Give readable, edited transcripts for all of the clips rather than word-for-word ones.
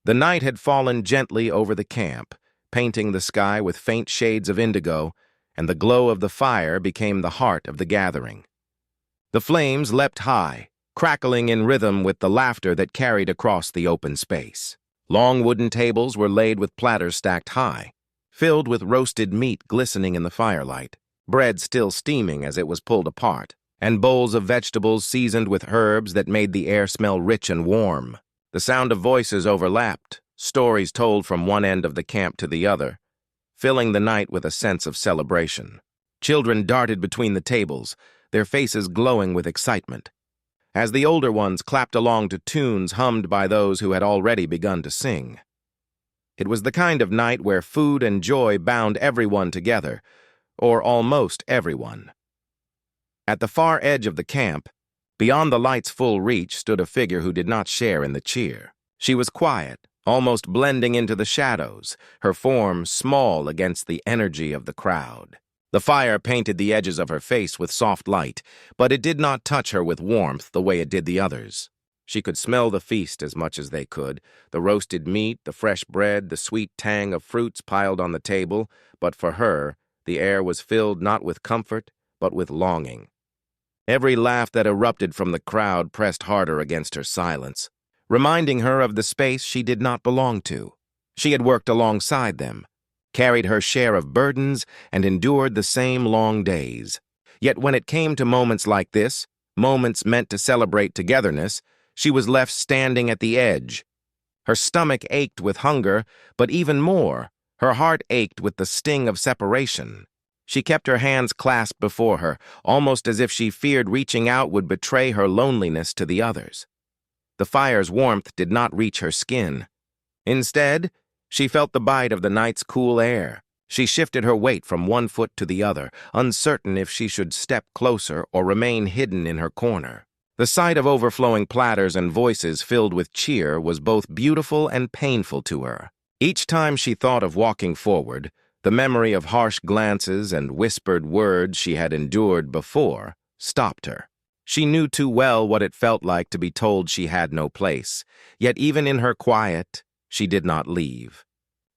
The night had fallen gently over the camp, painting the sky with faint shades of indigo, and the glow of the fire became the heart of the gathering. The flames leapt high, crackling in rhythm with the laughter that carried across the open space. Long wooden tables were laid with platters stacked high, filled with roasted meat glistening in the firelight, bread still steaming as it was pulled apart, and bowls of vegetables seasoned with herbs that made the air smell rich and warm. The sound of voices overlapped, stories told from one end of the camp to the other, filling the night with a sense of celebration. Children darted between the tables, their faces glowing with excitement, as the older ones clapped along to tunes hummed by those who had already begun to sing. It was the kind of night where food and joy bound everyone together, or almost everyone. At the far edge of the camp, beyond the light's full reach, stood a figure who did not share in the cheer. She was quiet, almost blending into the shadows, her form small against the energy of the crowd. The fire painted the edges of her face with soft light, but it did not touch her with warmth the way it did the others. She could smell the feast as much as they could, the roasted meat, the fresh bread, the sweet tang of fruits piled on the table, but for her, the air was filled not with comfort, but with longing. Every laugh that erupted from the crowd pressed harder against her silence, reminding her of the space she did not belong to. She had worked alongside them, carried her share of burdens, and endured the same long days. Yet when it came to moments like this, moments meant to celebrate togetherness, she was left standing at the edge. Her stomach ached with hunger, but even more, her heart ached with the sting of separation. She kept her hands clasped before her, almost as if she feared reaching out would betray her loneliness to the others. The fire's warmth did not reach her skin. Instead, she felt the bite of the night's cool air. She shifted her weight from one foot to the other, uncertain if she should step closer or remain hidden in her corner. The sight of overflowing platters and voices filled with cheer was both beautiful and painful to her. Each time she thought of walking forward, the memory of harsh glances and whispered words she had endured before stopped her. She knew too well what it felt like to be told she had no place, yet even in her quiet, she did not leave.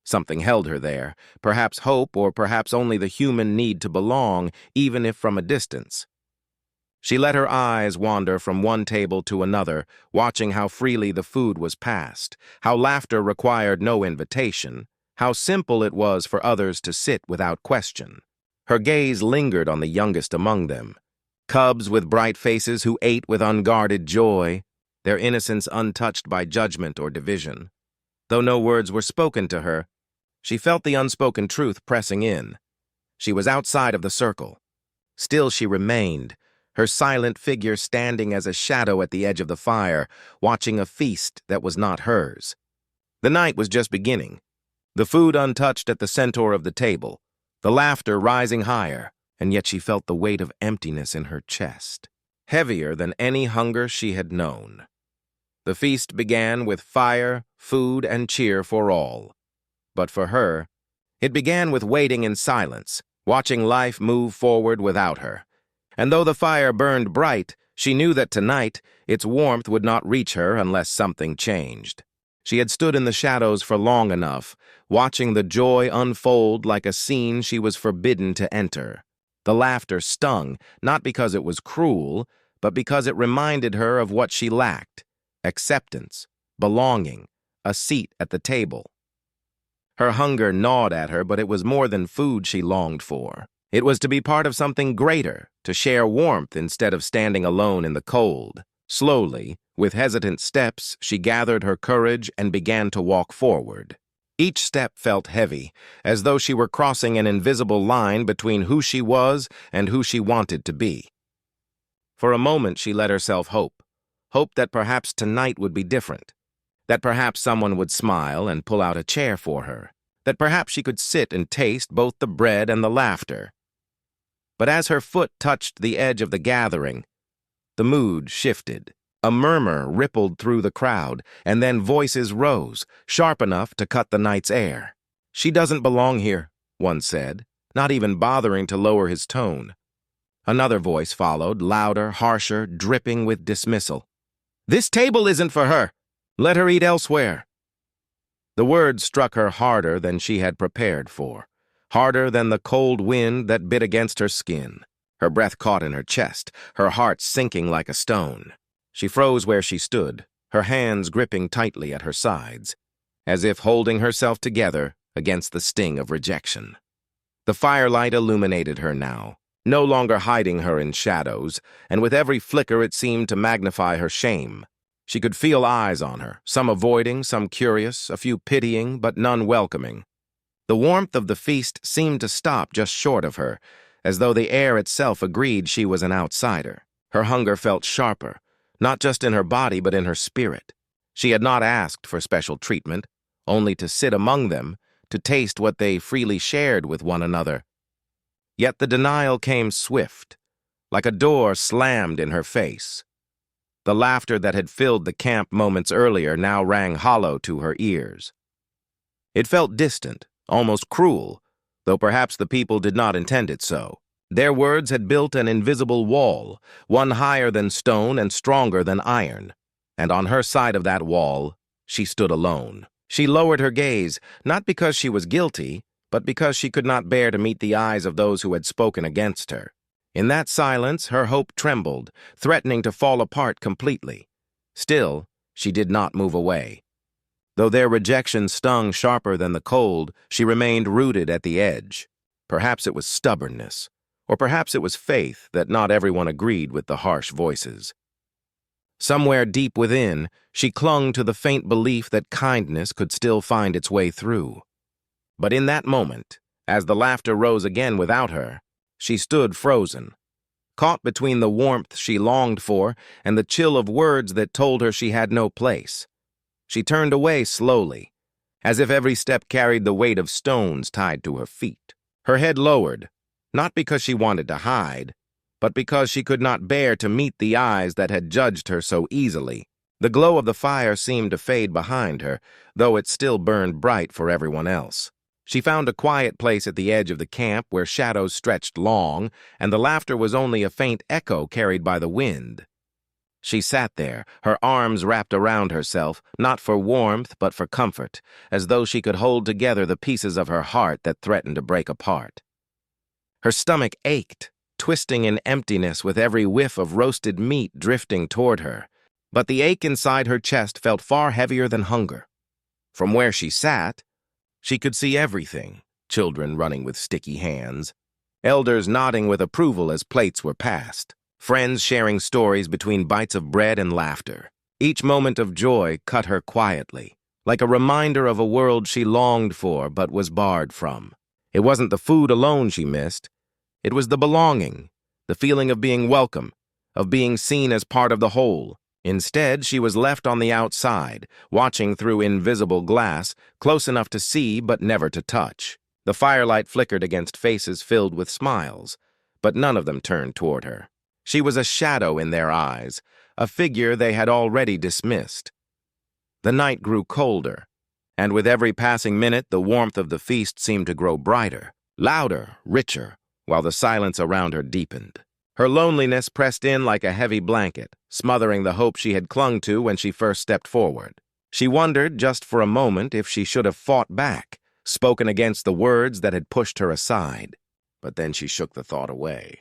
Something held her there, perhaps hope or perhaps only the human need to belong, even if from a distance. She let her eyes wander from one table to another, watching how freely the food was passed, how laughter required no invitation, how simple it was for others to sit without question. Her gaze lingered on the youngest among them, cubs with bright faces who ate with unguarded joy, their innocence untouched by judgment or division. Though no words were spoken to her, she felt the unspoken truth pressing in. She was outside of the circle. Still she remained, her silent figure standing as a shadow at the edge of the fire, watching a feast that was not hers. The night was just beginning, the food untouched at the center of the table, the laughter rising higher, and yet she felt the weight of emptiness in her chest, heavier than any hunger she had known. The feast began with fire, food, and cheer for all. But for her, it began with waiting in silence, watching life move forward without her. And though the fire burned bright, she knew that tonight its warmth would not reach her unless something changed. She had stood in the shadows for long enough, watching the joy unfold like a scene she was forbidden to enter. The laughter stung, not because it was cruel, but because it reminded her of what she lacked: acceptance, belonging, a seat at the table. Her hunger gnawed at her, but it was more than food she longed for. It was to be part of something greater, to share warmth instead of standing alone in the cold. Slowly, with hesitant steps, she gathered her courage and began to walk forward. Each step felt heavy, as though she were crossing an invisible line between who she was and who she wanted to be. For a moment she let herself hope that perhaps tonight would be different, that perhaps someone would smile and pull out a chair for her, that perhaps she could sit and taste both the bread and the laughter. But as her foot touched the edge of the gathering, the mood shifted. A murmur rippled through the crowd, and then voices rose, sharp enough to cut the night's air. "She doesn't belong here," one said, not even bothering to lower his tone. Another voice followed, louder, harsher, dripping with dismissal. "This table isn't for her. Let her eat elsewhere." The words struck her harder than she had prepared for, harder than the cold wind that bit against her skin. Her breath caught in her chest, her heart sinking like a stone. She froze where she stood, her hands gripping tightly at her sides, as if holding herself together against the sting of rejection. The firelight illuminated her now, no longer hiding her in shadows, and with every flicker it seemed to magnify her shame. She could feel eyes on her, some avoiding, some curious, a few pitying, but none welcoming. The warmth of the feast seemed to stop just short of her, as though the air itself agreed she was an outsider. Her hunger felt sharper, not just in her body but in her spirit. She had not asked for special treatment, only to sit among them, to taste what they freely shared with one another. Yet the denial came swift, like a door slammed in her face. The laughter that had filled the camp moments earlier now rang hollow to her ears. It felt distant, almost cruel, though perhaps the people did not intend it so. Their words had built an invisible wall, one higher than stone and stronger than iron, and on her side of that wall, she stood alone. She lowered her gaze, not because she was guilty, but because she could not bear to meet the eyes of those who had spoken against her. In that silence, her hope trembled, threatening to fall apart completely. Still, she did not move away. Though their rejection stung sharper than the cold, she remained rooted at the edge. Perhaps it was stubbornness, or perhaps it was faith that not everyone agreed with the harsh voices. Somewhere deep within, she clung to the faint belief that kindness could still find its way through. But in that moment, as the laughter rose again without her, she stood frozen, caught between the warmth she longed for and the chill of words that told her she had no place. She turned away slowly, as if every step carried the weight of stones tied to her feet. Her head lowered, not because she wanted to hide, but because she could not bear to meet the eyes that had judged her so easily. The glow of the fire seemed to fade behind her, though it still burned bright for everyone else. She found a quiet place at the edge of the camp where shadows stretched long, and the laughter was only a faint echo carried by the wind. She sat there, her arms wrapped around herself, not for warmth but for comfort, as though she could hold together the pieces of her heart that threatened to break apart. Her stomach ached, twisting in emptiness with every whiff of roasted meat drifting toward her, but the ache inside her chest felt far heavier than hunger. From where she sat, she could see everything: children running with sticky hands, elders nodding with approval as plates were passed, friends sharing stories between bites of bread and laughter. Each moment of joy cut her quietly, like a reminder of a world she longed for but was barred from. It wasn't the food alone she missed. It was the belonging, the feeling of being welcome, of being seen as part of the whole. Instead, she was left on the outside, watching through invisible glass, close enough to see but never to touch. The firelight flickered against faces filled with smiles, but none of them turned toward her. She was a shadow in their eyes, a figure they had already dismissed. The night grew colder, and with every passing minute the warmth of the feast seemed to grow brighter, louder, richer, while the silence around her deepened. Her loneliness pressed in like a heavy blanket, smothering the hope she had clung to when she first stepped forward. She wondered, just for a moment, if she should have fought back, spoken against the words that had pushed her aside. But then she shook the thought away.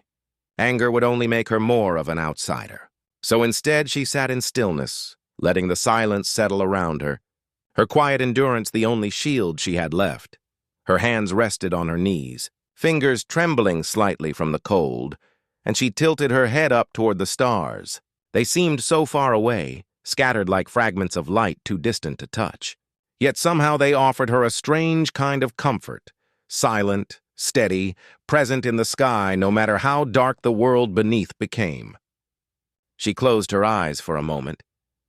Anger would only make her more of an outsider. So instead she sat in stillness, letting the silence settle around her, her quiet endurance the only shield she had left. Her hands rested on her knees, fingers trembling slightly from the cold, and she tilted her head up toward the stars. They seemed so far away, scattered like fragments of light too distant to touch. Yet somehow they offered her a strange kind of comfort, silent, steady, present in the sky no matter how dark the world beneath became. She closed her eyes for a moment,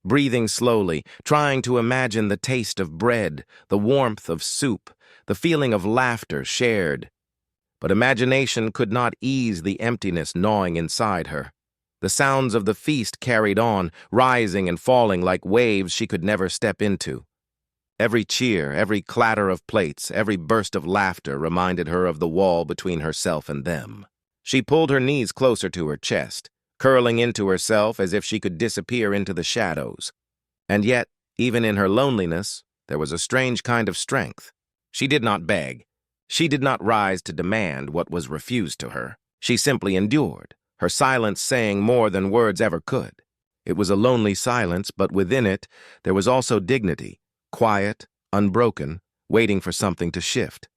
breathing slowly, trying to imagine the taste of bread, the warmth of soup, the feeling of laughter shared. But imagination could not ease the emptiness gnawing inside her. The sounds of the feast carried on, rising and falling like waves she could never step into. Every cheer, every clatter of plates, every burst of laughter reminded her of the wall between herself and them. She pulled her knees closer to her chest, curling into herself as if she could disappear into the shadows. And yet, even in her loneliness, there was a strange kind of strength. She did not beg. She did not rise to demand what was refused to her. She simply endured, her silence saying more than words ever could. It was a lonely silence, but within it, there was also dignity, quiet, unbroken, waiting for something to shift.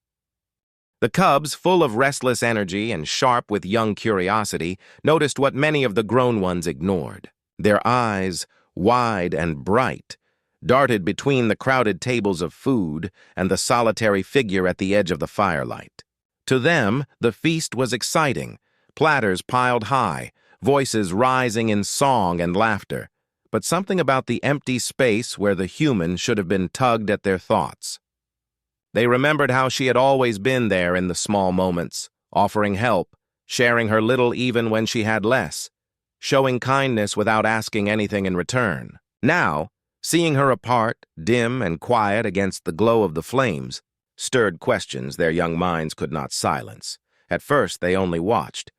The cubs, full of restless energy and sharp with young curiosity, noticed what many of the grown ones ignored. Their eyes, wide and bright, darted between the crowded tables of food and the solitary figure at the edge of the firelight. To them, the feast was exciting, platters piled high, voices rising in song and laughter, but something about the empty space where the human should have been tugged at their thoughts. They remembered how she had always been there in the small moments, offering help, sharing her little even when she had less, showing kindness without asking anything in return. Now, seeing her apart, dim and quiet against the glow of the flames, stirred questions their young minds could not silence. At first, they only watched,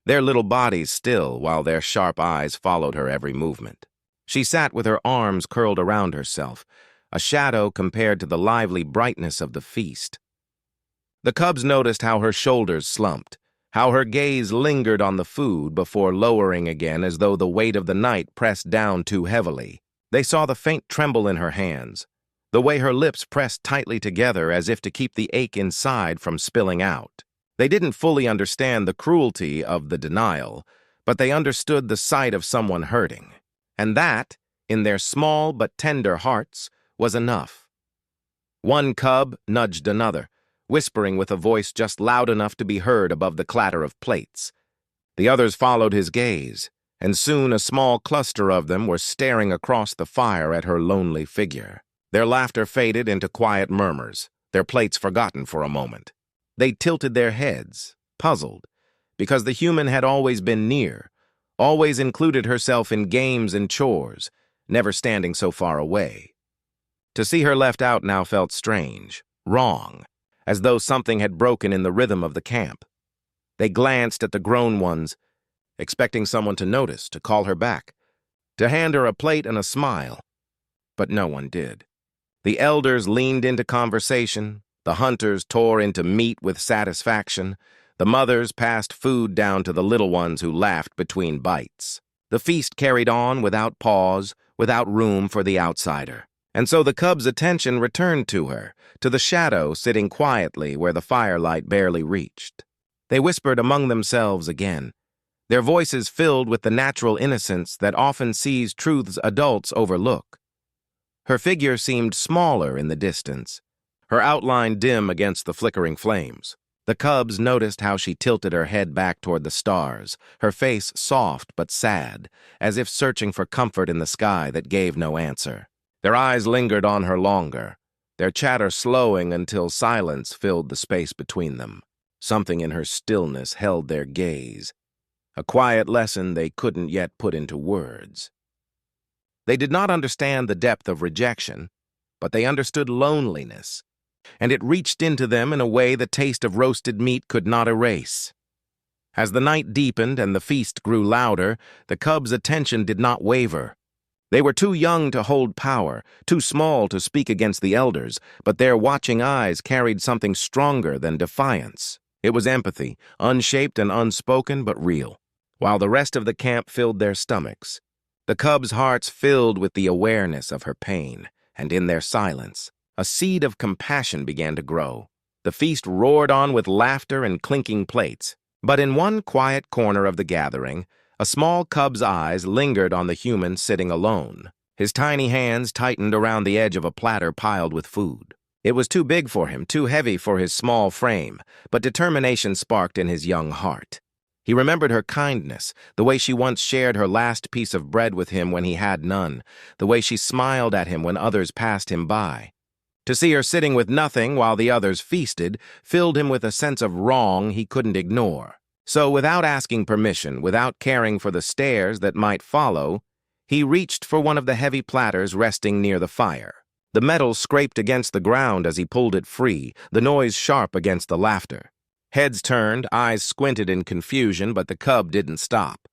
their little bodies still while their sharp eyes followed her every movement. She sat with her arms curled around herself, a shadow compared to the lively brightness of the feast. The cubs noticed how her shoulders slumped, how her gaze lingered on the food before lowering again as though the weight of the night pressed down too heavily. They saw the faint tremble in her hands, the way her lips pressed tightly together as if to keep the ache inside from spilling out. They didn't fully understand the cruelty of the denial, but they understood the sight of someone hurting. And that, in their small but tender hearts, was enough. One cub nudged another, whispering with a voice just loud enough to be heard above the clatter of plates. The others followed his gaze, and soon a small cluster of them were staring across the fire at her lonely figure. Their laughter faded into quiet murmurs, their plates forgotten for a moment. They tilted their heads, puzzled, because the human had always been near, always included herself in games and chores, never standing so far away. To see her left out now felt strange, wrong, as though something had broken in the rhythm of the camp. They glanced at the grown ones, expecting someone to notice, to call her back, to hand her a plate and a smile. But no one did. The elders leaned into conversation, the hunters tore into meat with satisfaction, the mothers passed food down to the little ones who laughed between bites. The feast carried on without pause, without room for the outsider. And so the cub's attention returned to her, to the shadow sitting quietly where the firelight barely reached. They whispered among themselves again, their voices filled with the natural innocence that often sees truths adults overlook. Her figure seemed smaller in the distance, her outline dim against the flickering flames. The cubs noticed how she tilted her head back toward the stars, her face soft but sad, as if searching for comfort in the sky that gave no answer. Their eyes lingered on her longer, their chatter slowing until silence filled the space between them. Something in her stillness held their gaze, a quiet lesson they couldn't yet put into words. They did not understand the depth of rejection, but they understood loneliness, and it reached into them in a way the taste of roasted meat could not erase. As the night deepened and the feast grew louder, the cubs' attention did not waver. They were too young to hold power, too small to speak against the elders, but their watching eyes carried something stronger than defiance. It was empathy, unshaped and unspoken but real. While the rest of the camp filled their stomachs, the cubs' hearts filled with the awareness of her pain, and in their silence, a seed of compassion began to grow. The feast roared on with laughter and clinking plates, but in one quiet corner of the gathering, a small cub's eyes lingered on the human sitting alone. His tiny hands tightened around the edge of a platter piled with food. It was too big for him, too heavy for his small frame, but determination sparked in his young heart. He remembered her kindness, the way she once shared her last piece of bread with him when he had none, the way she smiled at him when others passed him by. To see her sitting with nothing while the others feasted filled him with a sense of wrong he couldn't ignore. So without asking permission, without caring for the stares that might follow, he reached for one of the heavy platters resting near the fire. The metal scraped against the ground as he pulled it free, the noise sharp against the laughter. Heads turned, eyes squinted in confusion, but the cub didn't stop.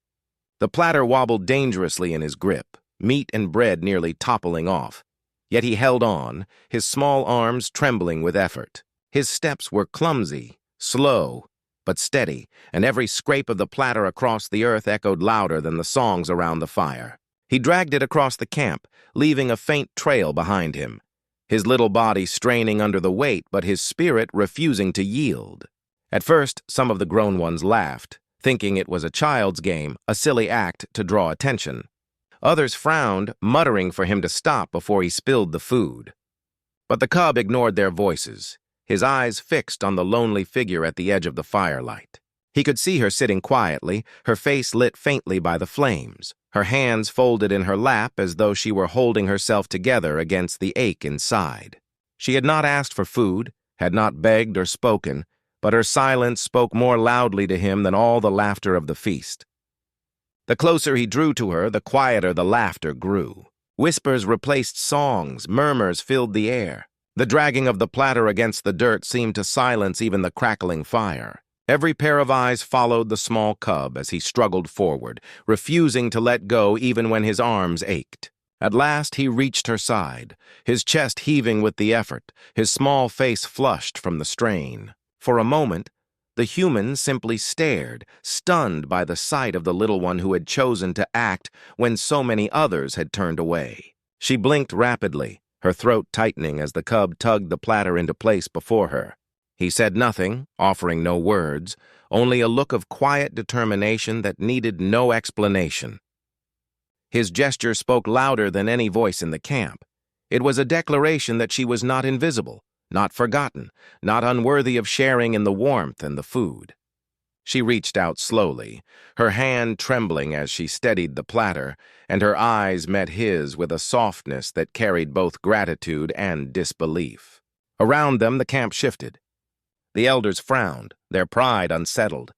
The platter wobbled dangerously in his grip, meat and bread nearly toppling off. Yet he held on, his small arms trembling with effort. His steps were clumsy, slow, but steady, and every scrape of the platter across the earth echoed louder than the songs around the fire. He dragged it across the camp, leaving a faint trail behind him, his little body straining under the weight, but his spirit refusing to yield. At first, some of the grown ones laughed, thinking it was a child's game, a silly act to draw attention. Others frowned, muttering for him to stop before he spilled the food. But the cub ignored their voices, his eyes fixed on the lonely figure at the edge of the firelight. He could see her sitting quietly, her face lit faintly by the flames, her hands folded in her lap as though she were holding herself together against the ache inside. She had not asked for food, had not begged or spoken, but her silence spoke more loudly to him than all the laughter of the feast. The closer he drew to her, the quieter the laughter grew. Whispers replaced songs, murmurs filled the air. The dragging of the platter against the dirt seemed to silence even the crackling fire. Every pair of eyes followed the small cub as he struggled forward, refusing to let go even when his arms ached. At last he reached her side, his chest heaving with the effort, his small face flushed from the strain. For a moment, the human simply stared, stunned by the sight of the little one who had chosen to act when so many others had turned away. She blinked rapidly, her throat tightening as the cub tugged the platter into place before her. He said nothing, offering no words, only a look of quiet determination that needed no explanation. His gesture spoke louder than any voice in the camp. It was a declaration that she was not invisible, not forgotten, not unworthy of sharing in the warmth and the food. She reached out slowly, her hand trembling as she steadied the platter, and her eyes met his with a softness that carried both gratitude and disbelief. Around them, the camp shifted. The elders frowned, their pride unsettled.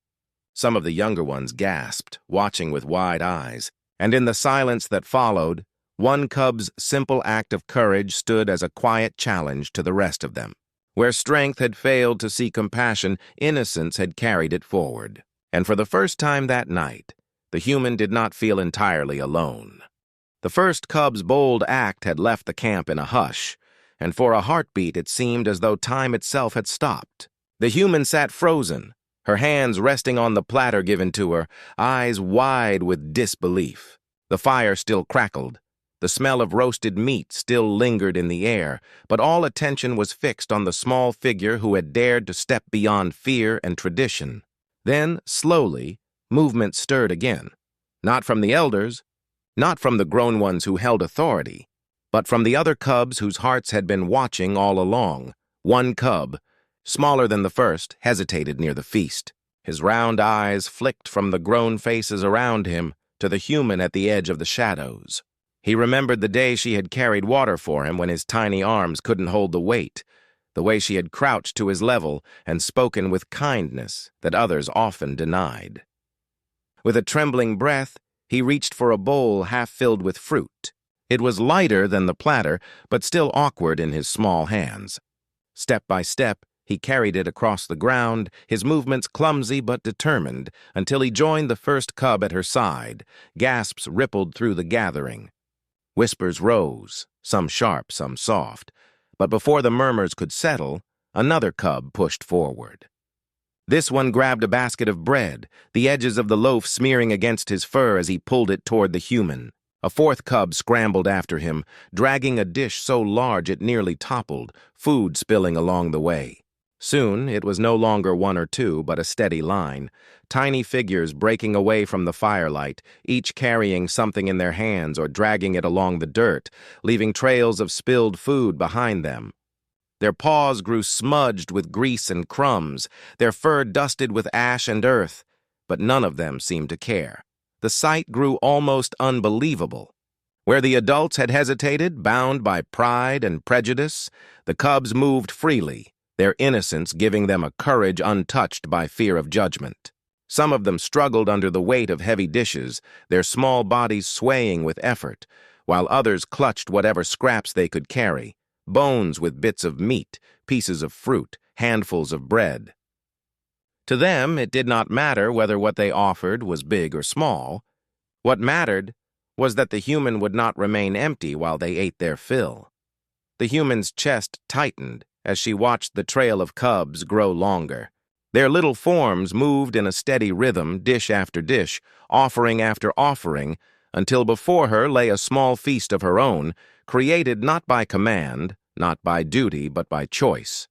Some of the younger ones gasped, watching with wide eyes, and in the silence that followed, one cub's simple act of courage stood as a quiet challenge to the rest of them. Where strength had failed to see compassion, innocence had carried it forward. And for the first time that night, the human did not feel entirely alone. The first cub's bold act had left the camp in a hush, and for a heartbeat it seemed as though time itself had stopped. The human sat frozen, her hands resting on the platter given to her, eyes wide with disbelief. The fire still crackled. The smell of roasted meat still lingered in the air, but all attention was fixed on the small figure who had dared to step beyond fear and tradition. Then, slowly, movement stirred again. Not from the elders, not from the grown ones who held authority, but from the other cubs whose hearts had been watching all along. One cub, smaller than the first, hesitated near the feast. His round eyes flicked from the grown faces around him to the human at the edge of the shadows. He remembered the day she had carried water for him when his tiny arms couldn't hold the weight, the way she had crouched to his level and spoken with kindness that others often denied. With a trembling breath, he reached for a bowl half filled with fruit. It was lighter than the platter, but still awkward in his small hands. Step by step, he carried it across the ground, his movements clumsy but determined, until he joined the first cub at her side. Gasps rippled through the gathering. Whispers rose, some sharp, some soft, but before the murmurs could settle, another cub pushed forward. This one grabbed a basket of bread, the edges of the loaf smearing against his fur as he pulled it toward the human. A fourth cub scrambled after him, dragging a dish so large it nearly toppled, food spilling along the way. Soon, it was no longer one or two, but a steady line, tiny figures breaking away from the firelight, each carrying something in their hands or dragging it along the dirt, leaving trails of spilled food behind them. Their paws grew smudged with grease and crumbs, their fur dusted with ash and earth, but none of them seemed to care. The sight grew almost unbelievable. Where the adults had hesitated, bound by pride and prejudice, the cubs moved freely, their innocence giving them a courage untouched by fear of judgment. Some of them struggled under the weight of heavy dishes, their small bodies swaying with effort, while others clutched whatever scraps they could carry, bones with bits of meat, pieces of fruit, handfuls of bread. To them, it did not matter whether what they offered was big or small. What mattered was that the human would not remain empty while they ate their fill. The human's chest tightened as she watched the trail of cubs grow longer. Their little forms moved in a steady rhythm, dish after dish, offering after offering, until before her lay a small feast of her own, created not by command, not by duty, but by choice.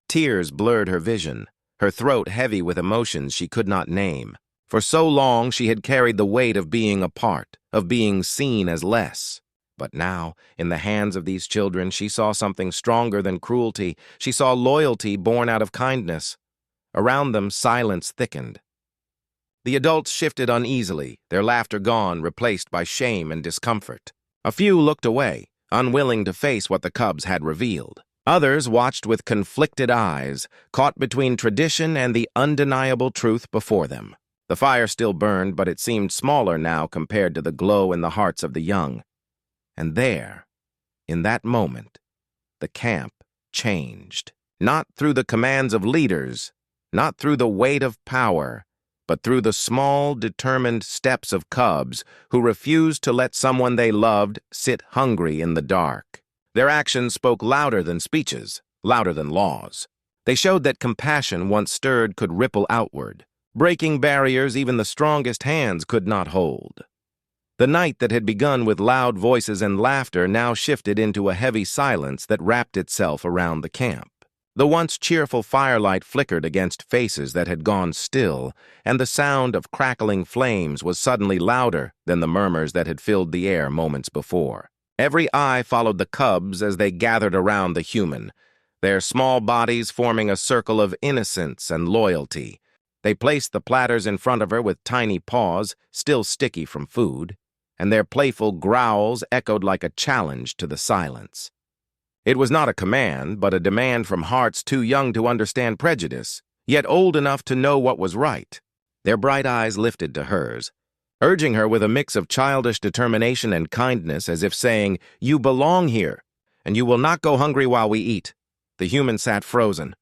Tears blurred her vision, her throat heavy with emotions she could not name. For so long she had carried the weight of being apart, of being seen as less. But now, in the hands of these children, she saw something stronger than cruelty. She saw loyalty born out of kindness. Around them, silence thickened. The adults shifted uneasily, their laughter gone, replaced by shame and discomfort. A few looked away, unwilling to face what the cubs had revealed. Others watched with conflicted eyes, caught between tradition and the undeniable truth before them. The fire still burned, but it seemed smaller now compared to the glow in the hearts of the young. And there, in that moment, the camp changed. Not through the commands of leaders, not through the weight of power, but through the small, determined steps of cubs who refused to let someone they loved sit hungry in the dark. Their actions spoke louder than speeches, louder than laws. They showed that compassion, once stirred, could ripple outward, breaking barriers even the strongest hands could not hold. The night that had begun with loud voices and laughter now shifted into a heavy silence that wrapped itself around the camp. The once cheerful firelight flickered against faces that had gone still, and the sound of crackling flames was suddenly louder than the murmurs that had filled the air moments before. Every eye followed the cubs as they gathered around the human, their small bodies forming a circle of innocence and loyalty. They placed the platters in front of her with tiny paws, still sticky from food, and their playful growls echoed like a challenge to the silence. It was not a command, but a demand from hearts too young to understand prejudice, yet old enough to know what was right. Their bright eyes lifted to hers, urging her with a mix of childish determination and kindness, as if saying, "You belong here, and you will not go hungry while we eat." The human sat frozen,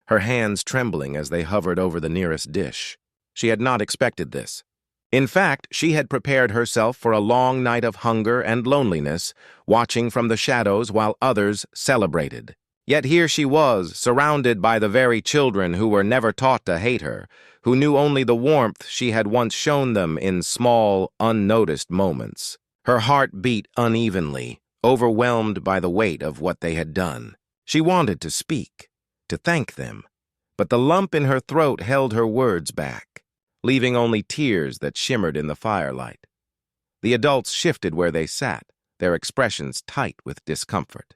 her hands trembling as they hovered over the nearest dish. She had not expected this. In fact, she had prepared herself for a long night of hunger and loneliness, watching from the shadows while others celebrated. Yet here she was, surrounded by the very children who were never taught to hate her, who knew only the warmth she had once shown them in small, unnoticed moments. Her heart beat unevenly, overwhelmed by the weight of what they had done. She wanted to speak, to thank them, but the lump in her throat held her words back, leaving only tears that shimmered in the firelight. The adults shifted where they sat, their expressions tight with discomfort.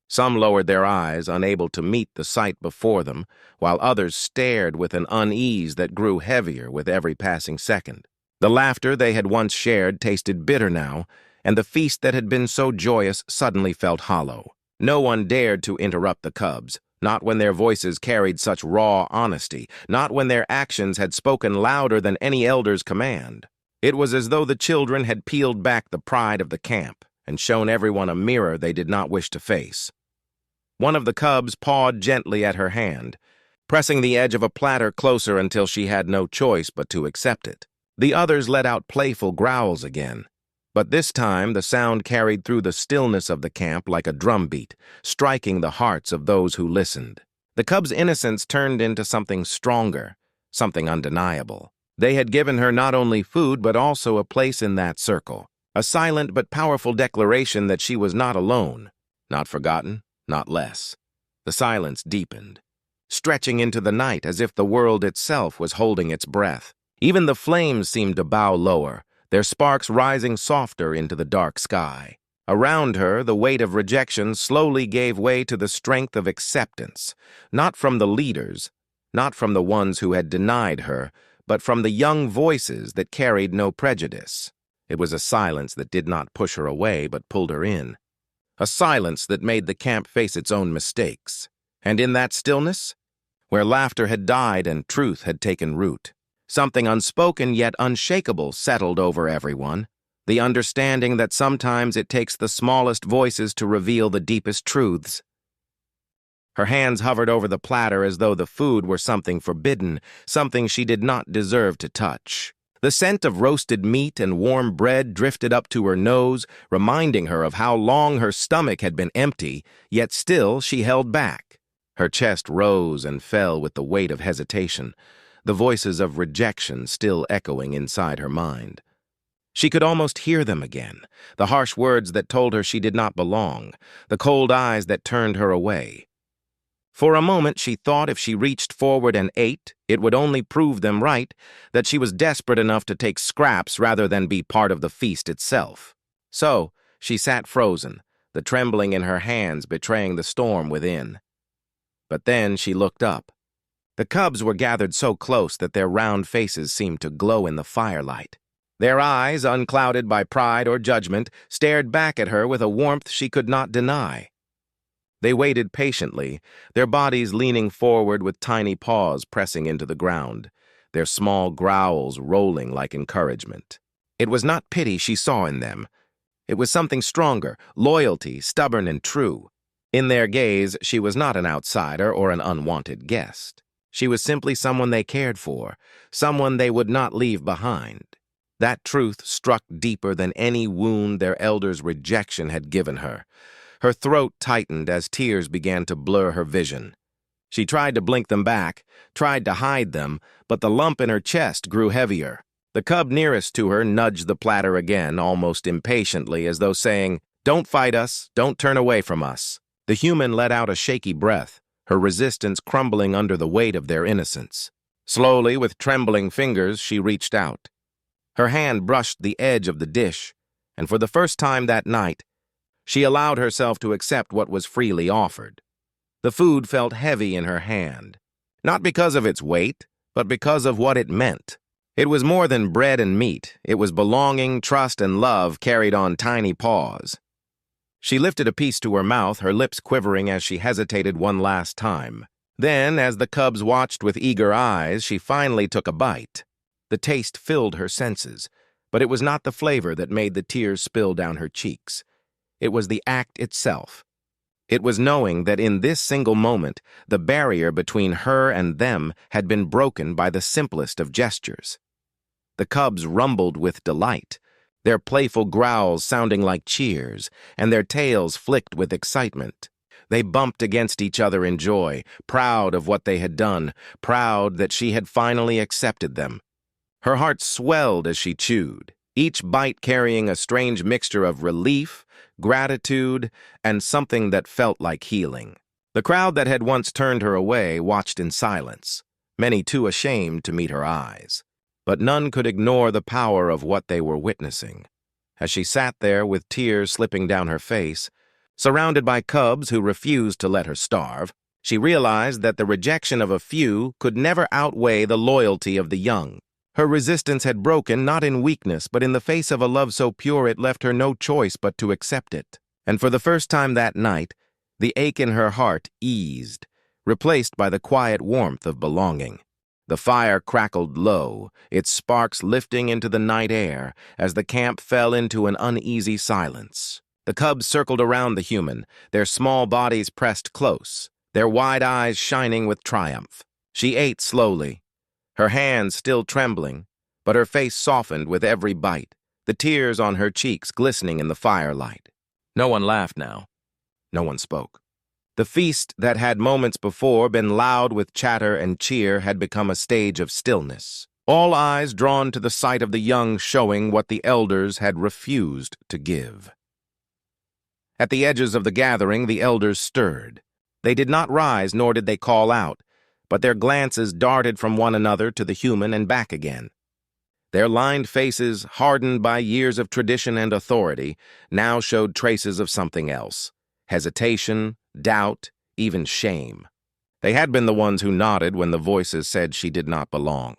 Some lowered their eyes, unable to meet the sight before them, while others stared with an unease that grew heavier with every passing second. The laughter they had once shared tasted bitter now, and the feast that had been so joyous suddenly felt hollow. No one dared to interrupt the cubs, not when their voices carried such raw honesty, not when their actions had spoken louder than any elder's command. It was as though the children had peeled back the pride of the camp and shown everyone a mirror they did not wish to face. One of the cubs pawed gently at her hand, pressing the edge of a platter closer until she had no choice but to accept it. The others let out playful growls again, but this time the sound carried through the stillness of the camp like a drumbeat, striking the hearts of those who listened. The cub's innocence turned into something stronger, something undeniable. They had given her not only food but also a place in that circle, a silent but powerful declaration that she was not alone, not forgotten, not less. The silence deepened, stretching into the night as if the world itself was holding its breath. Even the flames seemed to bow lower, their sparks rising softer into the dark sky. Around her, the weight of rejection slowly gave way to the strength of acceptance, not from the leaders, not from the ones who had denied her, but from the young voices that carried no prejudice. It was a silence that did not push her away but pulled her in, a silence that made the camp face its own mistakes. And in that stillness, where laughter had died and truth had taken root, something unspoken yet unshakable settled over everyone, the understanding that sometimes it takes the smallest voices to reveal the deepest truths. Her hands hovered over the platter as though the food were something forbidden, something she did not deserve to touch. The scent of roasted meat and warm bread drifted up to her nose, reminding her of how long her stomach had been empty, yet still she held back. Her chest rose and fell with the weight of hesitation, the voices of rejection still echoing inside her mind. She could almost hear them again, the harsh words that told her she did not belong, the cold eyes that turned her away. For a moment she thought if she reached forward and ate, it would only prove them right, that she was desperate enough to take scraps rather than be part of the feast itself. So she sat frozen, the trembling in her hands betraying the storm within. But then she looked up. The cubs were gathered so close that their round faces seemed to glow in the firelight. Their eyes, unclouded by pride or judgment, stared back at her with a warmth she could not deny. They waited patiently, their bodies leaning forward with tiny paws pressing into the ground, their small growls rolling like encouragement. It was not pity she saw in them. It was something stronger, loyalty, stubborn and true. In their gaze, she was not an outsider or an unwanted guest. She was simply someone they cared for, someone they would not leave behind. That truth struck deeper than any wound their elders' rejection had given her. Her throat tightened as tears began to blur her vision. She tried to blink them back, tried to hide them, but the lump in her chest grew heavier. The cub nearest to her nudged the platter again, almost impatiently, as though saying, "Don't fight us, don't turn away from us." The human let out a shaky breath, her resistance crumbling under the weight of their innocence. Slowly, with trembling fingers, she reached out. Her hand brushed the edge of the dish, and for the first time that night, she allowed herself to accept what was freely offered. The food felt heavy in her hand, not because of its weight, but because of what it meant. It was more than bread and meat. It was belonging, trust, and love carried on tiny paws. She lifted a piece to her mouth, her lips quivering as she hesitated one last time. Then, as the cubs watched with eager eyes, she finally took a bite. The taste filled her senses, but it was not the flavor that made the tears spill down her cheeks. It was the act itself. It was knowing that in this single moment, the barrier between her and them had been broken by the simplest of gestures. The cubs rumbled with delight, their playful growls sounding like cheers, and their tails flicked with excitement. They bumped against each other in joy, proud of what they had done, proud that she had finally accepted them. Her heart swelled as she chewed, each bite carrying a strange mixture of relief, gratitude, and something that felt like healing. The crowd that had once turned her away watched in silence, many too ashamed to meet her eyes. But none could ignore the power of what they were witnessing. As she sat there with tears slipping down her face, surrounded by cubs who refused to let her starve, she realized that the rejection of a few could never outweigh the loyalty of the young. Her resistance had broken not in weakness, but in the face of a love so pure it left her no choice but to accept it. And for the first time that night, the ache in her heart eased, replaced by the quiet warmth of belonging. The fire crackled low, its sparks lifting into the night air as the camp fell into an uneasy silence. The cubs circled around the human, their small bodies pressed close, their wide eyes shining with triumph. She ate slowly, her hands still trembling, but her face softened with every bite, the tears on her cheeks glistening in the firelight. No one laughed now. No one spoke. The feast that had moments before been loud with chatter and cheer had become a stage of stillness, all eyes drawn to the sight of the young showing what the elders had refused to give. At the edges of the gathering, the elders stirred. They did not rise, nor did they call out, but their glances darted from one another to the human and back again. Their lined faces, hardened by years of tradition and authority, now showed traces of something else: hesitation, doubt, even shame. They had been the ones who nodded when the voices said she did not belong.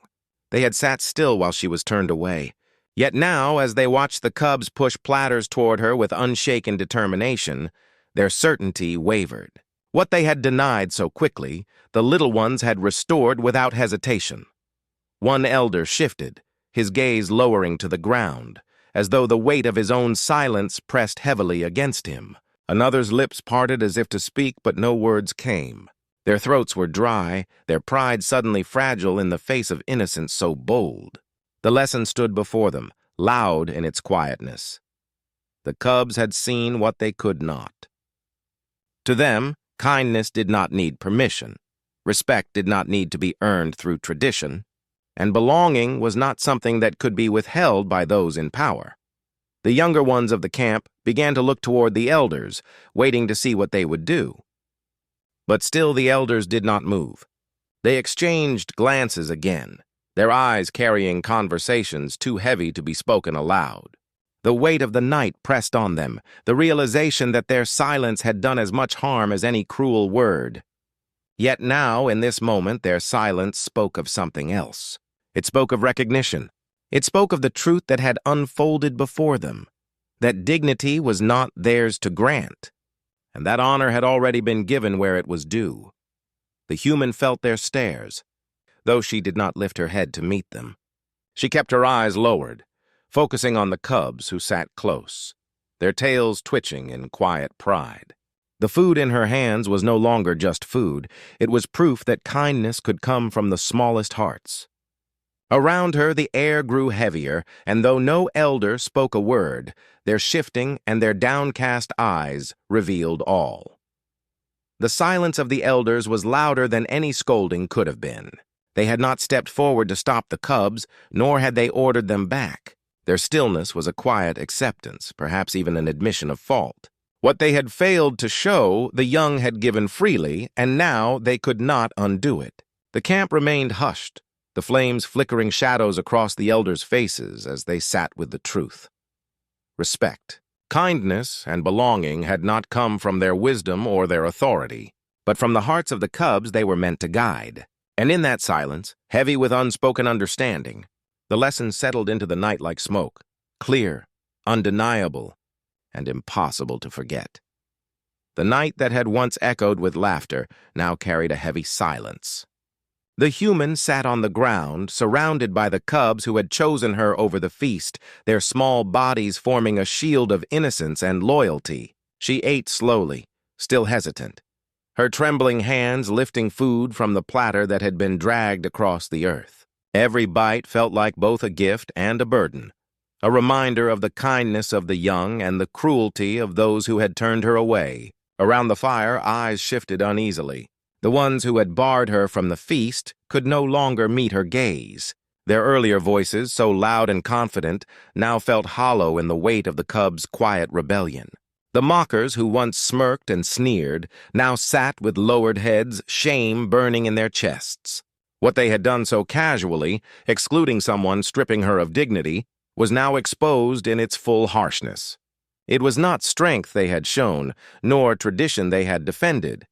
They had sat still while she was turned away. Yet now, as they watched the cubs push Platters toward her with unshaken determination, their certainty wavered. What they had denied so quickly, the little ones had restored without hesitation. One elder shifted, his gaze lowering to the ground, as though the weight of his own silence pressed heavily against him. Another's lips parted as if to speak, but no words came. Their throats were dry, their pride suddenly fragile in the face of innocence so bold. The lesson stood before them, loud in its quietness. The cubs had seen what they could not. To them, kindness did not need permission, respect did not need to be earned through tradition, and belonging was not something that could be withheld by those in power. The younger ones of the camp began to look toward the elders, waiting to see what they would do. But still the elders did not move. They exchanged glances again, their eyes carrying conversations too heavy to be spoken aloud. The weight of the night pressed on them, the realization that their silence had done as much harm as any cruel word. Yet now, in this moment, their silence spoke of something else. It spoke of recognition. It spoke of the truth that had unfolded before them, that dignity was not theirs to grant, and that honor had already been given where it was due. The human felt their stares, though she did not lift her head to meet them. She kept her eyes lowered, focusing on the cubs who sat close, their tails twitching in quiet pride. The food in her hands was no longer just food. It was proof that kindness could come from the smallest hearts. Around her, the air grew heavier, and though no elder spoke a word, their shifting and their downcast eyes revealed all. The silence of the elders was louder than any scolding could have been. They had not stepped forward to stop the cubs, nor had they ordered them back. Their stillness was a quiet acceptance, perhaps even an admission of fault. What they had failed to show, the young had given freely, and now they could not undo it. The camp remained hushed, the flames flickering shadows across the elders' faces as they sat with the truth. Respect, kindness, and belonging had not come from their wisdom or their authority, but from the hearts of the cubs they were meant to guide. And in that silence, heavy with unspoken understanding, the lesson settled into the night like smoke, clear, undeniable, and impossible to forget. The night that had once echoed with laughter now carried a heavy silence. The human sat on the ground, surrounded by the cubs who had chosen her over the feast, their small bodies forming a shield of innocence and loyalty. She ate slowly, still hesitant, her trembling hands lifting food from the platter that had been dragged across the earth. Every bite felt like both a gift and a burden, a reminder of the kindness of the young and the cruelty of those who had turned her away. Around the fire, eyes shifted uneasily. The ones who had barred her from the feast could no longer meet her gaze. Their earlier voices, so loud and confident, now felt hollow in the weight of the cubs' quiet rebellion. The mockers who once smirked and sneered now sat with lowered heads, shame burning in their chests. What they had done so casually, excluding someone, stripping her of dignity, was now exposed in its full harshness. It was not strength they had shown, nor tradition they had defended,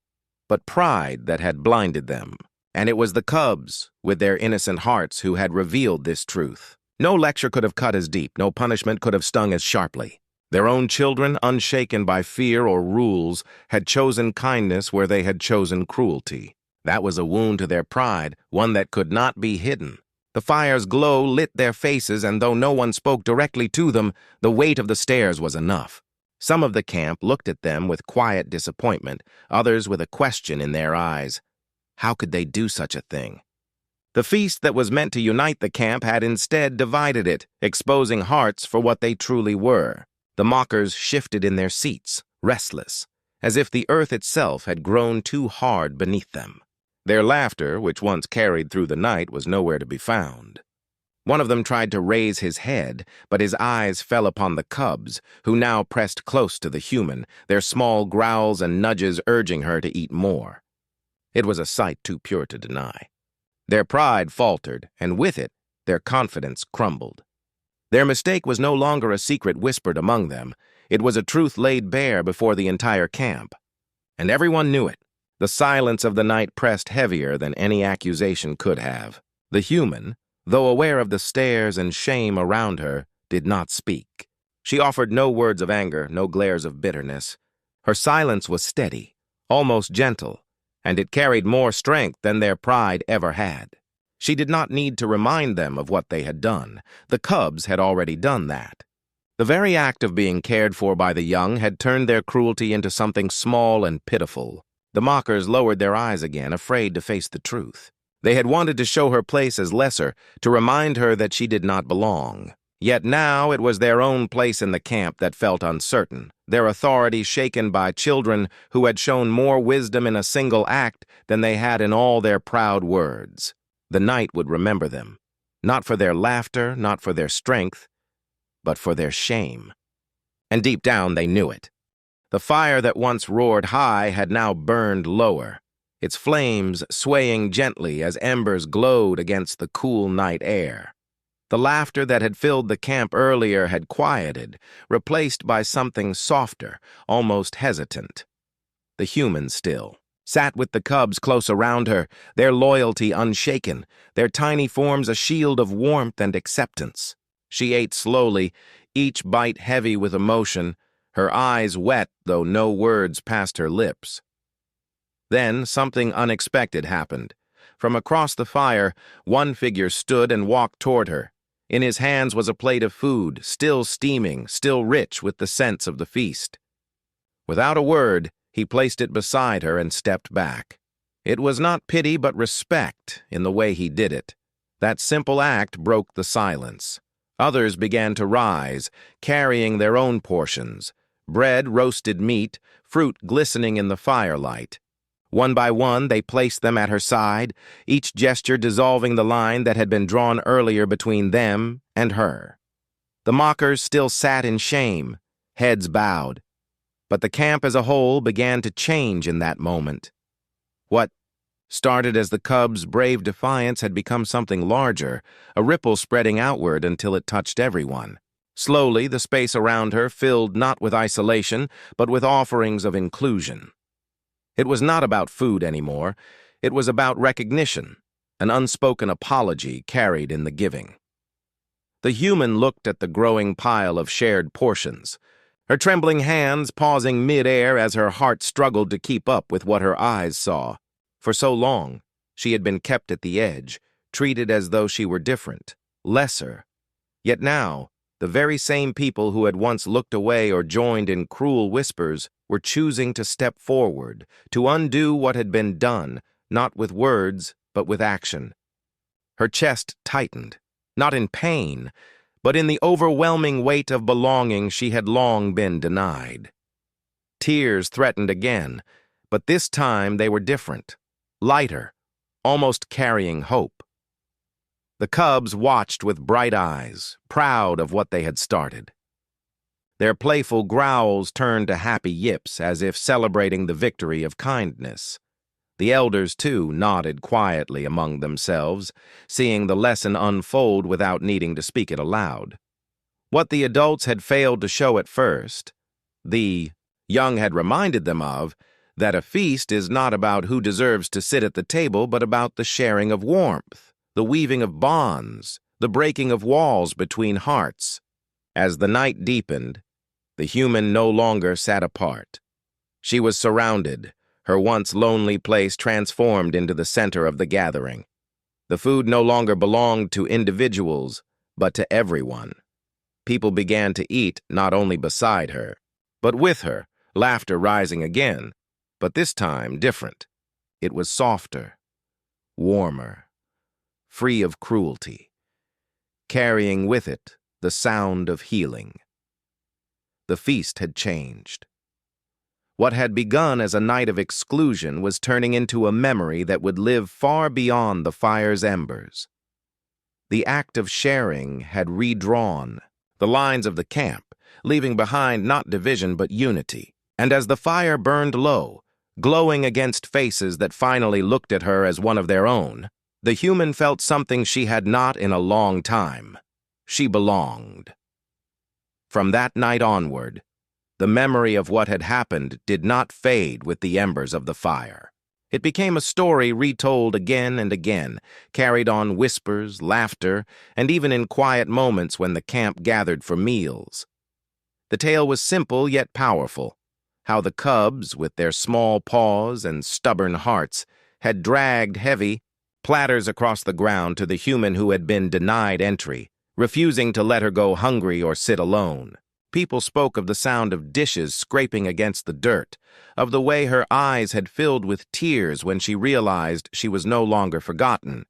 but pride that had blinded them. And it was the cubs, with their innocent hearts, who had revealed this truth. No lecture could have cut as deep, no punishment could have stung as sharply. Their own children, unshaken by fear or rules, had chosen kindness where they had chosen cruelty. That was a wound to their pride, one that could not be hidden. The fire's glow lit their faces, and though no one spoke directly to them, the weight of the stares was enough. Some of the camp looked at them with quiet disappointment, others with a question in their eyes. How could they do such a thing? The feast that was meant to unite the camp had instead divided it, exposing hearts for what they truly were. The mockers shifted in their seats, restless, as if the earth itself had grown too hard beneath them. Their laughter, which once carried through the night, was nowhere to be found. One of them tried to raise his head, but his eyes fell upon the cubs, who now pressed close to the human, their small growls and nudges urging her to eat more. It was a sight too pure to deny. Their pride faltered, and with it, their confidence crumbled. Their mistake was no longer a secret whispered among them. It was a truth laid bare before the entire camp. And everyone knew it. The silence of the night pressed heavier than any accusation could have. The human, though aware of the stares and shame around her, did not speak. She offered no words of anger, no glares of bitterness. Her silence was steady, almost gentle, and it carried more strength than their pride ever had. She did not need to remind them of what they had done. The cubs had already done that. The very act of being cared for by the young had turned their cruelty into something small and pitiful. The mockers lowered their eyes again, afraid to face the truth. They had wanted to show her place as lesser, to remind her that she did not belong. Yet now it was their own place in the camp that felt uncertain, their authority shaken by children who had shown more wisdom in a single act than they had in all their proud words. The night would remember them, not for their laughter, not for their strength, but for their shame. And deep down they knew it. The fire that once roared high had now burned lower, its flames swaying gently as embers glowed against the cool night air. The laughter that had filled the camp earlier had quieted, replaced by something softer, almost hesitant. The humans still sat with the cubs close around her, their loyalty unshaken, their tiny forms a shield of warmth and acceptance. She ate slowly, each bite heavy with emotion, her eyes wet though no words passed her lips. Then something unexpected happened. From across the fire, one figure stood and walked toward her. In his hands was a plate of food, still steaming, still rich with the scents of the feast. Without a word, he placed it beside her and stepped back. It was not pity but respect in the way he did it. That simple act broke the silence. Others began to rise, carrying their own portions, bread, roasted meat, fruit glistening in the firelight. One by one, they placed them at her side, each gesture dissolving the line that had been drawn earlier between them and her. The mockers still sat in shame, heads bowed. But the camp as a whole began to change in that moment. What started as the cubs' brave defiance had become something larger, a ripple spreading outward until it touched everyone. Slowly, the space around her filled not with isolation, but with offerings of inclusion. It was not about food anymore. It was about recognition, an unspoken apology carried in the giving. The human looked at the growing pile of shared portions, her trembling hands pausing mid-air as her heart struggled to keep up with what her eyes saw. For so long, she had been kept at the edge, treated as though she were different, lesser. Yet now, the very same people who had once looked away or joined in cruel whispers were choosing to step forward, to undo what had been done, not with words, but with action. Her chest tightened, not in pain, but in the overwhelming weight of belonging she had long been denied. Tears threatened again, but this time they were different, lighter, almost carrying hope. The cubs watched with bright eyes, proud of what they had started. Their playful growls turned to happy yips as if celebrating the victory of kindness. The elders, too, nodded quietly among themselves, seeing the lesson unfold without needing to speak it aloud. What the adults had failed to show at first, the young had reminded them of, that a feast is not about who deserves to sit at the table, but about the sharing of warmth, the weaving of bonds, the breaking of walls between hearts. As the night deepened, the human no longer sat apart. She was surrounded, her once lonely place transformed into the center of the gathering. The food no longer belonged to individuals, but to everyone. People began to eat not only beside her, but with her, laughter rising again, but this time different. It was softer, warmer, free of cruelty, carrying with it the sound of healing. The feast had changed. What had begun as a night of exclusion was turning into a memory that would live far beyond the fire's embers. The act of sharing had redrawn the lines of the camp, leaving behind not division but unity. And as the fire burned low, glowing against faces that finally looked at her as one of their own, the human felt something she had not in a long time. She belonged. From that night onward, the memory of what had happened did not fade with the embers of the fire. It became a story retold again and again, carried on whispers, laughter, and even in quiet moments when the camp gathered for meals. The tale was simple yet powerful, how the cubs, with their small paws and stubborn hearts, had dragged heavy platters across the ground to the human who had been denied entry, refusing to let her go hungry or sit alone. People spoke of the sound of dishes scraping against the dirt, of the way her eyes had filled with tears when she realized she was no longer forgotten,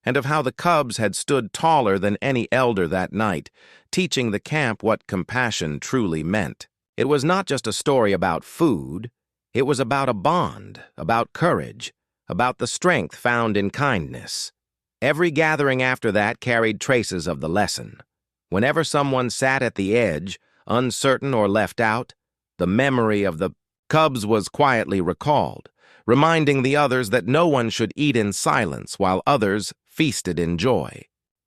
and of how the cubs had stood taller than any elder that night, teaching the camp what compassion truly meant. It was not just a story about food. It was about a bond, about courage, about the strength found in kindness. Every gathering after that carried traces of the lesson. Whenever someone sat at the edge, uncertain or left out, the memory of the cubs was quietly recalled, reminding the others that no one should eat in silence while others feasted in joy.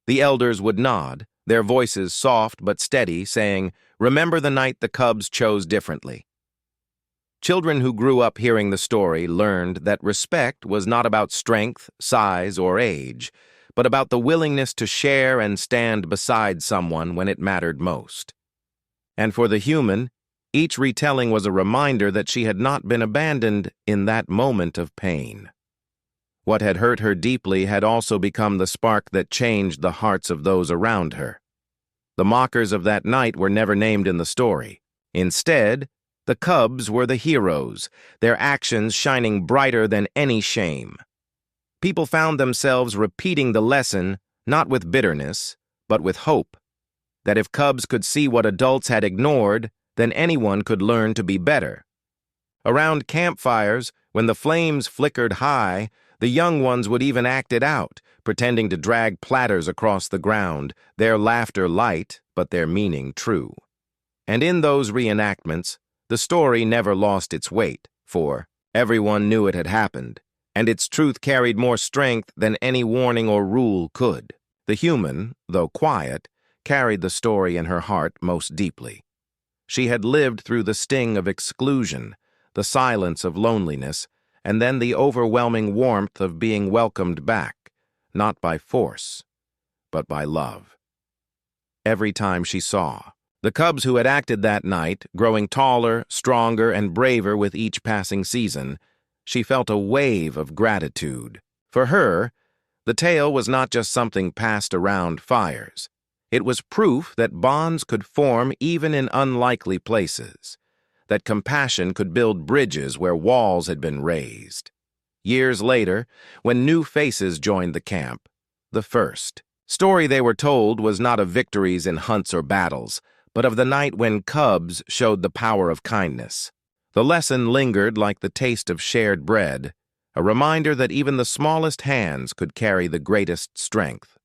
The elders would nod, their voices soft but steady, saying, "Remember the night the cubs chose differently." Children who grew up hearing the story learned that respect was not about strength, size, or age, but about the willingness to share and stand beside someone when it mattered most. And for the human, each retelling was a reminder that she had not been abandoned in that moment of pain. What had hurt her deeply had also become the spark that changed the hearts of those around her. The mockers of that night were never named in the story. Instead, the cubs were the heroes, their actions shining brighter than any shame. People found themselves repeating the lesson, not with bitterness, but with hope, that if cubs could see what adults had ignored, then anyone could learn to be better. Around campfires, when the flames flickered high, the young ones would even act it out, pretending to drag platters across the ground, their laughter light, but their meaning true. And in those reenactments, the story never lost its weight, for everyone knew it had happened, and its truth carried more strength than any warning or rule could. The human, though quiet, carried the story in her heart most deeply. She had lived through the sting of exclusion, the silence of loneliness, and then the overwhelming warmth of being welcomed back, not by force, but by love. Every time she saw the cubs who had acted that night, growing taller, stronger, and braver with each passing season, she felt a wave of gratitude. For her, the tale was not just something passed around fires. It was proof that bonds could form even in unlikely places, that compassion could build bridges where walls had been raised. Years later, when new faces joined the camp, the first story they were told was not of victories in hunts or battles, but of the night when cubs showed the power of kindness. The lesson lingered like the taste of shared bread, a reminder that even the smallest hands could carry the greatest strength.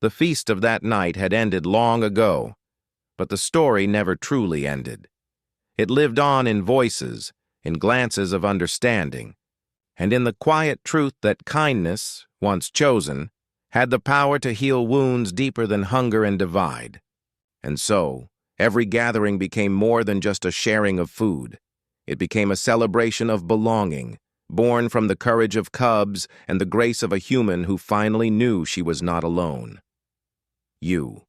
The feast of that night had ended long ago, but the story never truly ended. It lived on in voices, in glances of understanding, and in the quiet truth that kindness, once chosen, had the power to heal wounds deeper than hunger and divide. And so, every gathering became more than just a sharing of food. It became a celebration of belonging, born from the courage of cubs and the grace of a human who finally knew she was not alone. You.